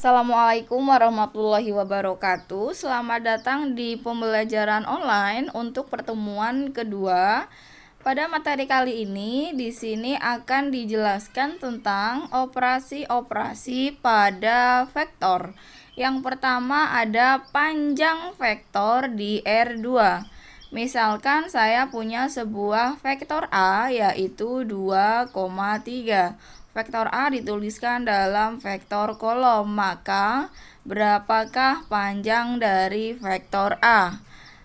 Assalamualaikum warahmatullahi wabarakatuh. Selamat datang di pembelajaran online untuk pertemuan kedua. Pada materi kali ini, di sini akan dijelaskan tentang operasi-operasi pada vektor. Yang pertama ada panjang vektor di R2. Misalkan saya punya sebuah vektor A yaitu 2,3. Vektor A dituliskan dalam vektor kolom, maka berapakah panjang dari vektor A?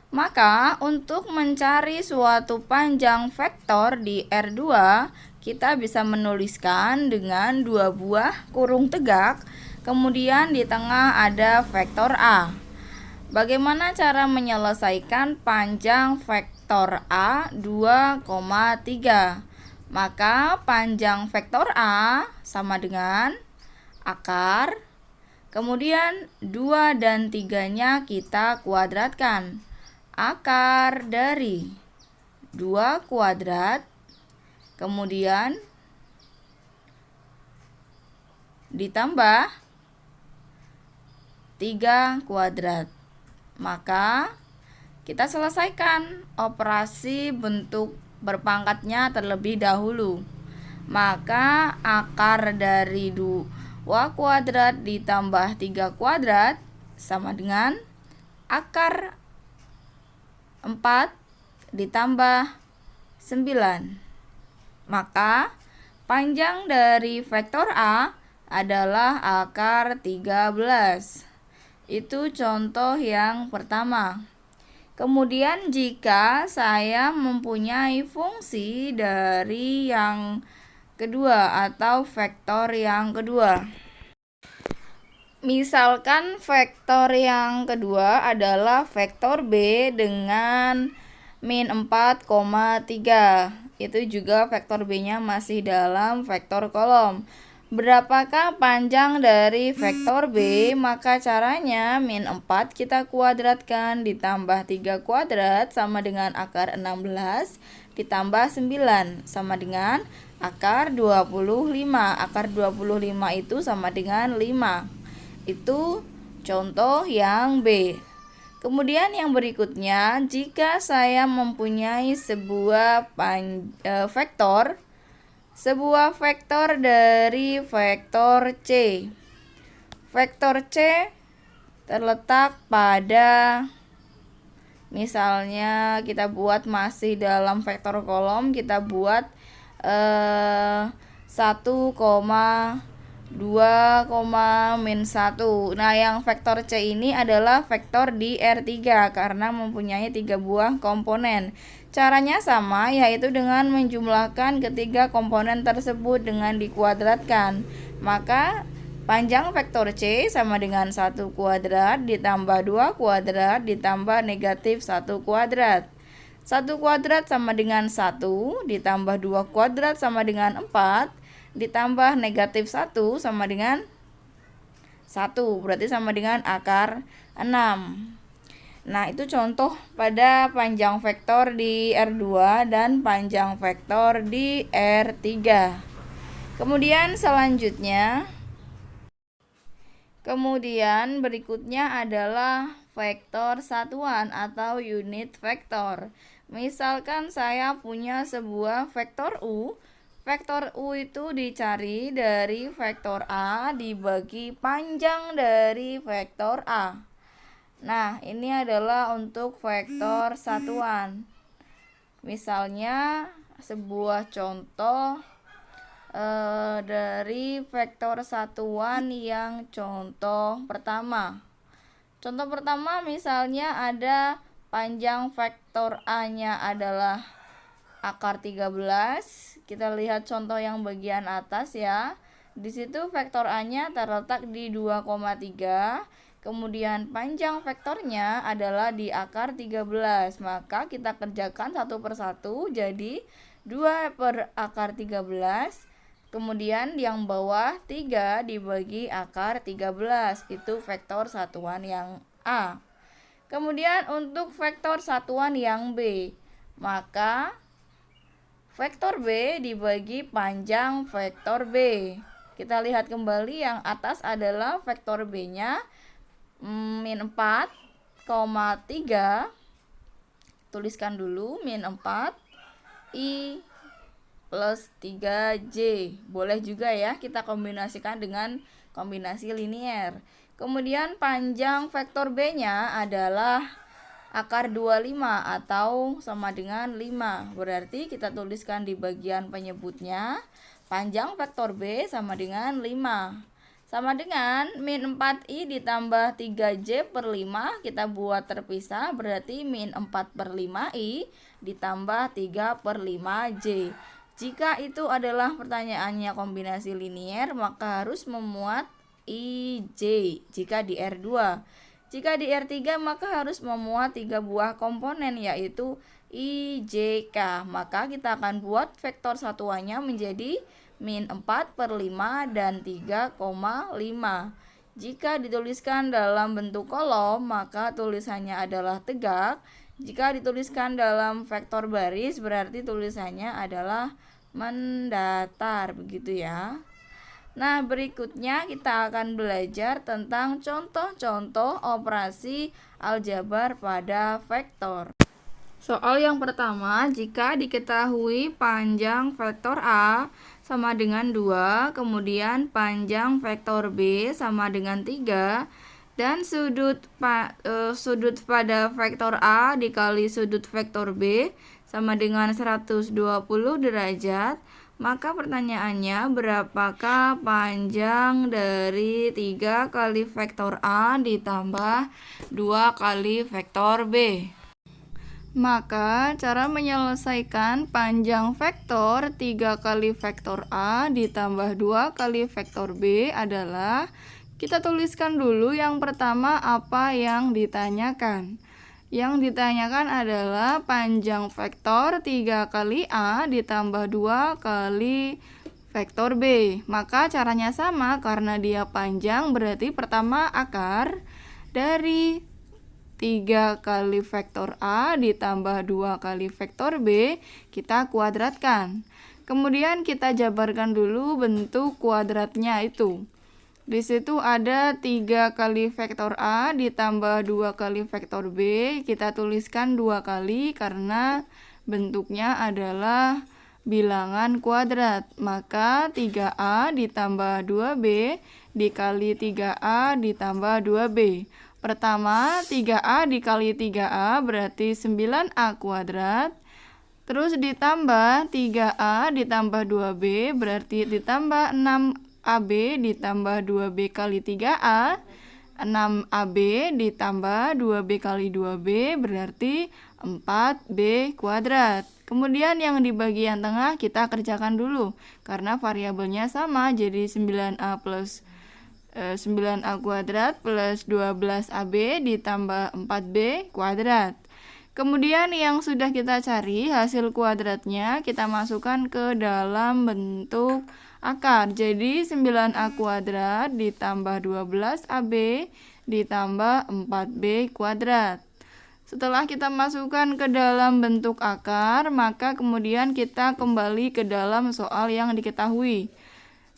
Maka untuk mencari suatu panjang vektor di R2, kita bisa menuliskan dengan dua buah kurung tegak, kemudian di tengah ada vektor A. Bagaimana cara menyelesaikan panjang vektor A 2,3? Maka panjang vektor A sama dengan akar, kemudian 2 dan 3-nya kita kuadratkan. Akar dari 2 kuadrat, kemudian ditambah 3 kuadrat. Maka kita selesaikan operasi bentuk berpangkatnya terlebih dahulu. Maka akar dari 2 kuadrat ditambah 3 kuadrat sama dengan akar 4 ditambah 9. Maka panjang dari vektor A adalah akar 13. Itu contoh yang pertama. Kemudian jika saya mempunyai fungsi dari yang kedua atau vektor yang kedua. Misalkan vektor yang kedua adalah vektor B dengan min 4,3. Itu juga vektor B-nya masih dalam vektor kolom. Berapakah panjang dari vektor B? Maka caranya min 4 kita kuadratkan ditambah 3 kuadrat sama dengan akar 16 ditambah 9 sama dengan akar 25. Akar 25 itu sama dengan 5. Itu contoh yang B. Kemudian yang berikutnya, jika saya mempunyai sebuah vektor dari vektor C. Vektor C terletak pada, misalnya kita buat masih dalam vektor kolom, kita buat 1,2, Nah, yang vektor C ini adalah vektor di R3 karena mempunyai 3 buah komponen. Caranya sama, yaitu dengan menjumlahkan ketiga komponen tersebut dengan dikuadratkan. Maka panjang vektor C sama dengan 1 kuadrat ditambah 2 kuadrat ditambah negatif 1 kuadrat. 1 kuadrat sama dengan 1 ditambah 2 kuadrat sama dengan 4 ditambah negatif 1 sama dengan 1, berarti sama dengan akar 6. Nah, itu contoh pada panjang vektor di R2 dan panjang vektor di R3. Kemudian berikutnya adalah vektor satuan atau unit vektor. Misalkan saya punya sebuah vektor U. Vektor U itu dicari dari vektor A dibagi panjang dari vektor A. Nah, ini adalah untuk vektor satuan. Misalnya sebuah contoh dari vektor satuan yang contoh pertama. Contoh pertama misalnya ada panjang vektor A-nya adalah akar 13. Kita lihat contoh yang bagian atas ya. Di situ vektor A-nya terletak di 2,3. Kemudian panjang vektornya adalah di akar 13. Maka kita kerjakan satu persatu jadi 2 per akar 13. Kemudian yang bawah 3 dibagi akar 13. Itu vektor satuan yang A. Kemudian untuk vektor satuan yang B, maka vektor B dibagi panjang vektor B. Kita lihat kembali yang atas adalah vektor B-nya min 4,3. Tuliskan dulu min 4 I plus 3J. Boleh juga ya kita kombinasikan dengan kombinasi linier. Kemudian panjang vektor B-nya adalah akar 25 atau sama dengan 5. Berarti kita tuliskan di bagian penyebutnya panjang vektor B sama dengan 5. Sama dengan min 4I ditambah 3J per 5, kita buat terpisah, berarti min 4 per 5I ditambah 3 per 5J. Jika itu adalah pertanyaannya kombinasi linier, maka harus memuat IJ jika di R2. Jika di R3 maka harus memuat 3 buah komponen, yaitu IJK. Maka kita akan buat vektor satuannya menjadi min 4 per 5 dan 3,5. Jika dituliskan dalam bentuk kolom, maka tulisannya adalah tegak. Jika dituliskan dalam vektor baris, berarti tulisannya adalah mendatar, begitu ya. Nah, berikutnya kita akan belajar tentang contoh-contoh operasi aljabar pada vektor. Soal yang pertama, jika diketahui panjang vektor A sama dengan 2, kemudian panjang vektor B sama dengan 3, dan sudut pada vektor A dikali sudut vektor B sama dengan 120 derajat, maka pertanyaannya, berapakah panjang dari 3 kali vektor A ditambah 2 kali vektor B? Maka cara menyelesaikan panjang vektor 3 kali vektor A ditambah 2 kali vektor B adalah kita tuliskan dulu yang pertama apa yang ditanyakan. Yang ditanyakan adalah panjang vektor 3 kali A ditambah 2 kali vektor B. Maka caranya sama, karena dia panjang berarti pertama akar dari 3 kali vektor A ditambah 2 kali vektor B kita kuadratkan. Kemudian kita jabarkan dulu bentuk kuadratnya itu. Di situ ada 3 kali vektor A ditambah 2 kali vektor B. Kita tuliskan 2 kali karena bentuknya adalah bilangan kuadrat. Maka 3A ditambah 2B dikali 3A ditambah 2B. Pertama, 3A dikali 3A berarti 9A kuadrat. Terus ditambah 3A ditambah 2B berarti ditambah 6AB ditambah 2B kali 3A, 6AB ditambah 2B kali 2B berarti 4B kuadrat. Kemudian yang di bagian tengah kita kerjakan dulu, karena variabelnya sama, jadi 9A plus 9A kuadrat plus 12AB ditambah 4B kuadrat. Kemudian yang sudah kita cari hasil kuadratnya kita masukkan ke dalam bentuk akar. Jadi 9A kuadrat ditambah 12AB ditambah 4B kuadrat. Setelah kita masukkan ke dalam bentuk akar, maka kemudian kita kembali ke dalam soal yang diketahui.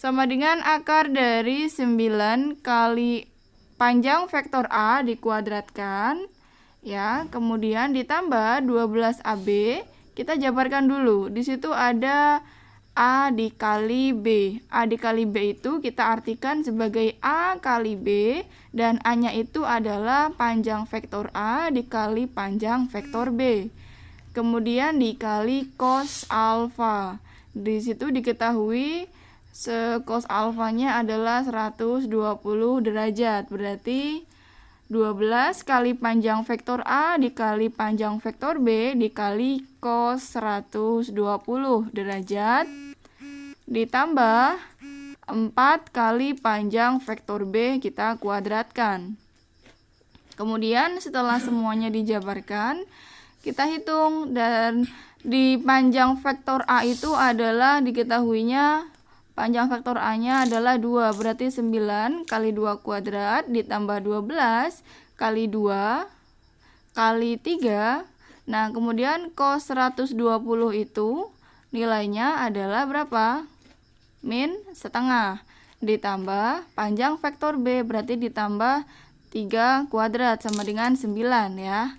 Sama dengan akar dari 9 kali panjang vektor A dikuadratkan, ya, kemudian ditambah 12AB, kita jabarkan dulu. Di situ ada A dikali B. A dikali B itu kita artikan sebagai A kali B, dan A-nya itu adalah panjang vektor A dikali panjang vektor B. Kemudian dikali cos alfa. Di situ diketahui cos alfanya adalah 120 derajat. Berarti 12 kali panjang vektor A dikali panjang vektor B dikali cos 120 derajat ditambah 4 kali panjang vektor B kita kuadratkan. Kemudian setelah semuanya dijabarkan, kita hitung, dan di panjang vektor A itu adalah diketahuinya panjang vektor A-nya adalah 2, berarti 9 kali 2 kuadrat ditambah 12 kali 2 kali 3. Nah, kemudian cos 120 itu nilainya adalah berapa? Min setengah. ditambah panjang vektor B, berarti ditambah 3 kuadrat sama dengan 9 ya.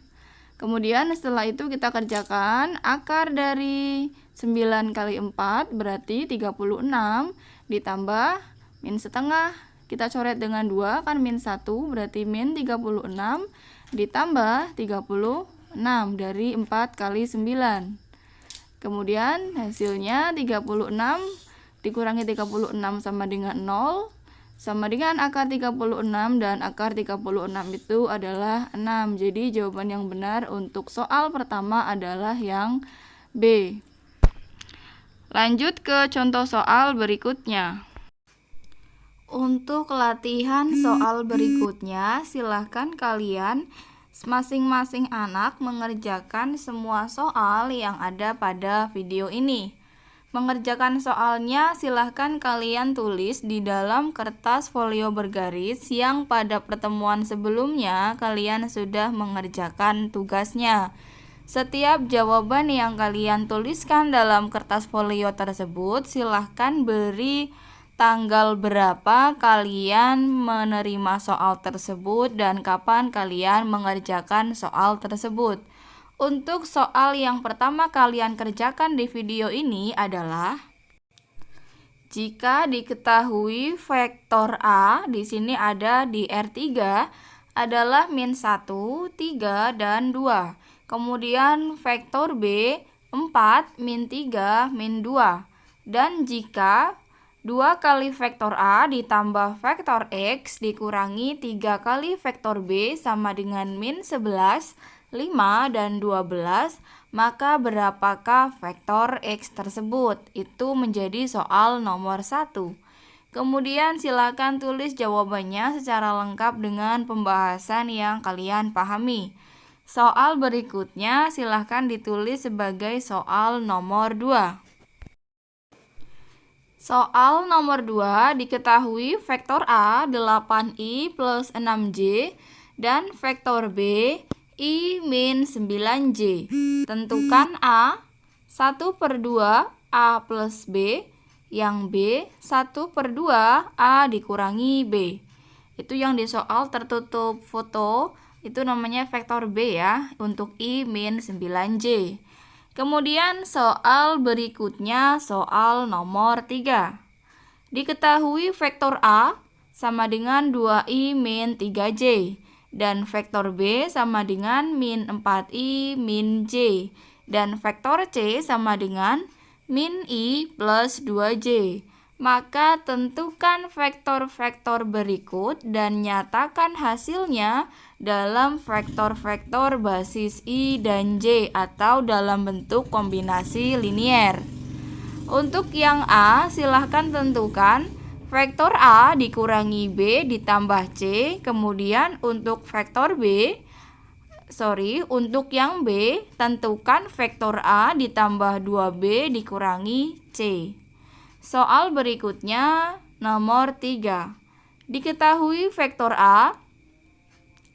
Kemudian setelah itu kita kerjakan akar dari 9 kali 4 berarti 36 ditambah min setengah. Kita coret dengan 2 kan min 1 berarti min 36 ditambah 36 dari 4 kali 9. Kemudian hasilnya 36 dikurangi 36 sama dengan 0 sama dengan akar 36 dan akar 36 itu adalah 6. Jadi jawaban yang benar untuk soal pertama adalah yang B. Lanjut ke contoh soal berikutnya. Untuk latihan soal berikutnya, silahkan kalian masing-masing anak mengerjakan semua soal yang ada pada video ini. Mengerjakan soalnya silahkan kalian tulis di dalam kertas folio bergaris yang pada pertemuan sebelumnya kalian sudah mengerjakan tugasnya. Setiap jawaban yang kalian tuliskan dalam kertas folio tersebut silahkan beri tanggal berapa kalian menerima soal tersebut dan kapan kalian mengerjakan soal tersebut. Untuk soal yang pertama kalian kerjakan di video ini adalah jika diketahui vektor A di sini ada di R3 adalah min 1, 3, dan 2. Kemudian vektor B 4, min 3, min 2. Dan jika 2 kali vektor A ditambah vektor X dikurangi 3 kali vektor B sama dengan min 11, 5, dan 12, maka berapakah vektor X tersebut? Itu menjadi soal nomor 1. Kemudian silakan tulis jawabannya secara lengkap dengan pembahasan yang kalian pahami. Soal berikutnya silahkan ditulis sebagai soal nomor 2. Soal nomor 2 diketahui vektor A 8i plus 6j dan vektor B I min 9j. Tentukan A 1/2 A plus B, yang B 1/2 A dikurangi B. Itu yang di soal tertutup foto, itu namanya vektor B ya, untuk I min 9j. Kemudian soal berikutnya soal nomor 3. Diketahui vektor A sama dengan 2i min 3j. Dan vektor B sama dengan min 4i min j. Dan vektor C sama dengan min i plus 2j. Maka tentukan vektor-vektor berikut dan nyatakan hasilnya dalam vektor-vektor basis i dan j atau dalam bentuk kombinasi linier. Untuk yang A, silahkan tentukan vektor A dikurangi B ditambah C. Kemudian untuk untuk yang B, tentukan vektor A ditambah 2B dikurangi C. Soal berikutnya nomor 3. Diketahui vektor A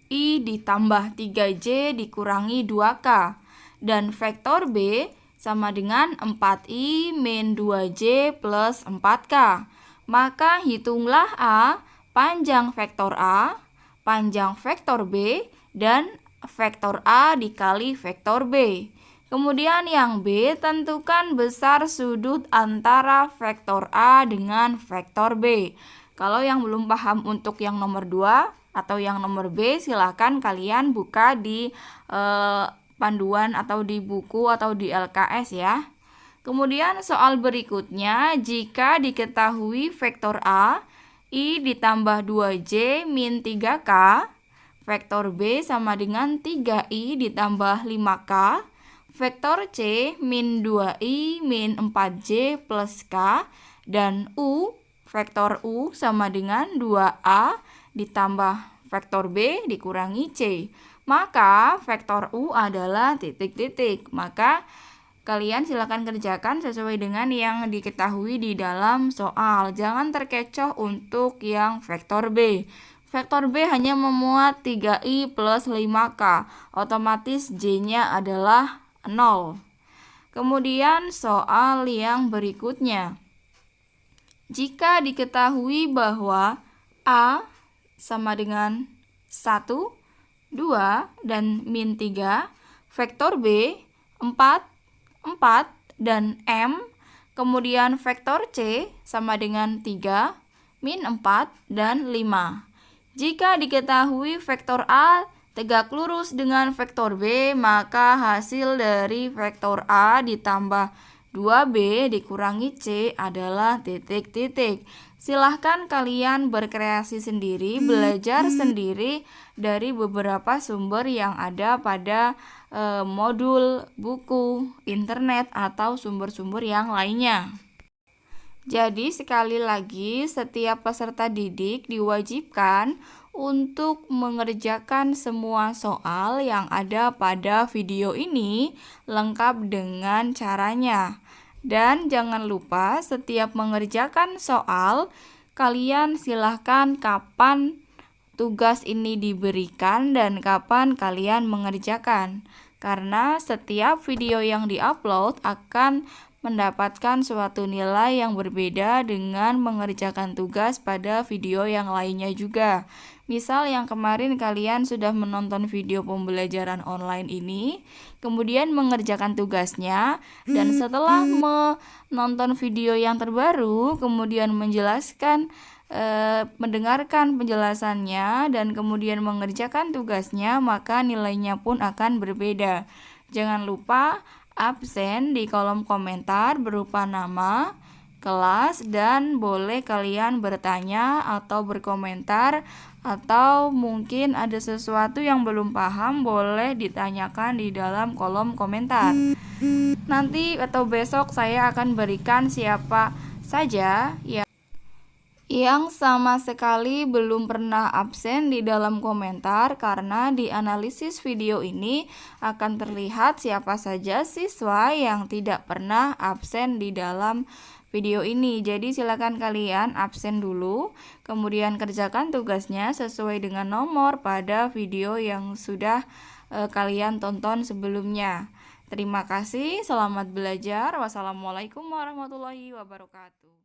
I ditambah 3J dikurangi 2K dan vektor B sama dengan 4I min 2J plus 4K. Maka hitunglah A, panjang vektor A, panjang vektor B, dan vektor A dikali vektor B. Kemudian yang B, tentukan besar sudut antara vektor A dengan vektor B. Kalau yang belum paham untuk yang nomor 2 atau yang nomor B, silahkan kalian buka di panduan atau di buku atau di LKS ya. Kemudian soal berikutnya, jika diketahui vektor A, I ditambah 2J min 3K, vektor B sama dengan 3I ditambah 5K, vektor C min 2I min 4J plus K, dan vektor U sama dengan 2A ditambah vektor B dikurangi C. Maka vektor U adalah titik-titik. Maka kalian silakan kerjakan sesuai dengan yang diketahui di dalam soal. Jangan terkecoh untuk yang vektor B. Vektor B hanya memuat 3i plus 5k. Otomatis J-nya adalah 0. Kemudian soal yang berikutnya. Jika diketahui bahwa A sama dengan 1, 2, dan min 3, vektor B 4, 4, dan M, kemudian vektor C sama dengan 3, min 4, dan 5. Jika diketahui vektor A tegak lurus dengan vektor B, maka hasil dari vektor A ditambah 2B dikurangi C adalah titik-titik. Silahkan kalian berkreasi sendiri, belajar sendiri dari beberapa sumber yang ada pada modul, buku, internet, atau sumber-sumber yang lainnya. Jadi sekali lagi, setiap peserta didik diwajibkan untuk mengerjakan semua soal yang ada pada video ini lengkap dengan caranya. Dan jangan lupa setiap mengerjakan soal, kalian silahkan kapan tugas ini diberikan dan kapan kalian mengerjakan. Karena setiap video yang diupload akan mendapatkan suatu nilai yang berbeda dengan mengerjakan tugas pada video yang lainnya juga. Misal yang kemarin kalian sudah menonton video pembelajaran online ini, kemudian mengerjakan tugasnya, dan setelah menonton video yang terbaru, kemudian mendengarkan penjelasannya dan kemudian mengerjakan tugasnya, maka nilainya pun akan berbeda. Jangan lupa absen di kolom komentar berupa nama, kelas, dan boleh kalian bertanya atau berkomentar, atau mungkin ada sesuatu yang belum paham boleh ditanyakan di dalam kolom komentar. Nanti atau besok saya akan berikan siapa saja yang sama sekali belum pernah absen di dalam komentar, karena di analisis video ini akan terlihat siapa saja siswa yang tidak pernah absen di dalam video ini. Jadi silakan kalian absen dulu, kemudian kerjakan tugasnya sesuai dengan nomor pada video yang sudah kalian tonton sebelumnya. Terima kasih, selamat belajar. Wassalamualaikum warahmatullahi wabarakatuh.